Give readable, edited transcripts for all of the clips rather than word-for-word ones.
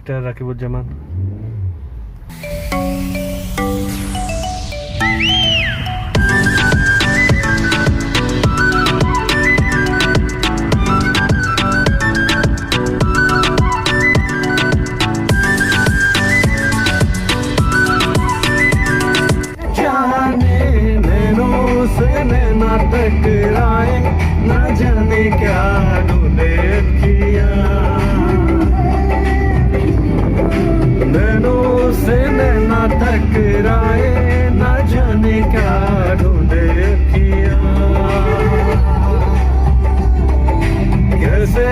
Mister Rakibuzzaman. टकराए ना जाने क्या तूने किया, नैनों से नैना टकराए ना जाने क्या तूने किया, कैसे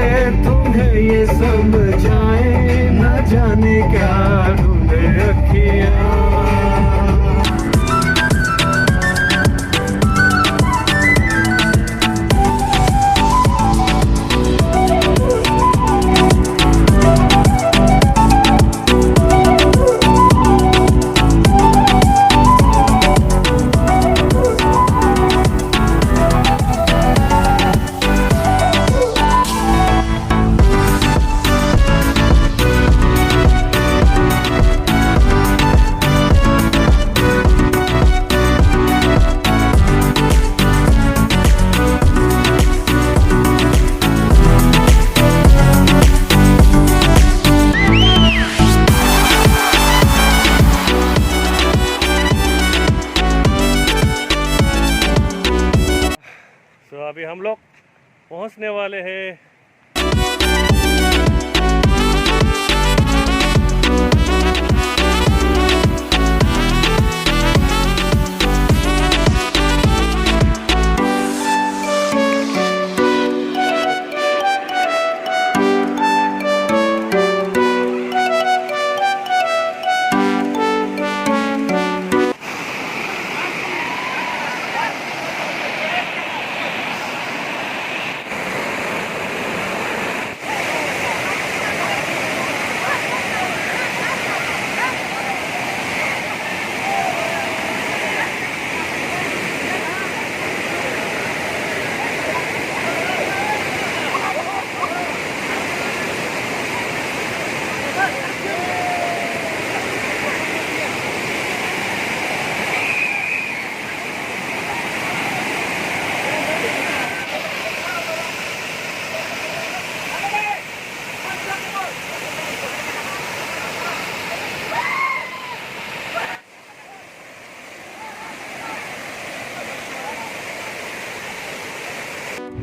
तुम्हें ये समझाए ना जाने क्या तूने किया। तो अभी हम लोग पहुंचने वाले हैं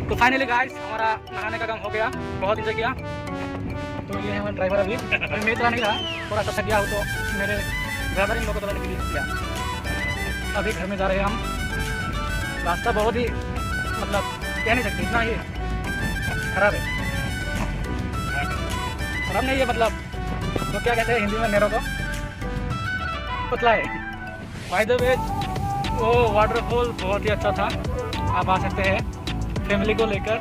तो फाइनली गाइस हमारा नहाने का काम हो गया, बहुत इंजॉय किया। तो ये हमारा ड्राइवर अभी मैं चला नहीं रहा, थोड़ा सा थक गया हो तो मेरे ड्राइवर इन लोगों को चलाने के लिए किया। अभी घर में जा रहे हैं हम। रास्ता बहुत ही मतलब कह नहीं सकते, इतना ही खराब है। खराब नहीं है मतलब तो क्या कहते हैं हिंदी में मेरे को पतला है। बाय द वे वो वाटरफॉल बहुत ही अच्छा था, आप आ सकते हैं फैमिली को लेकर।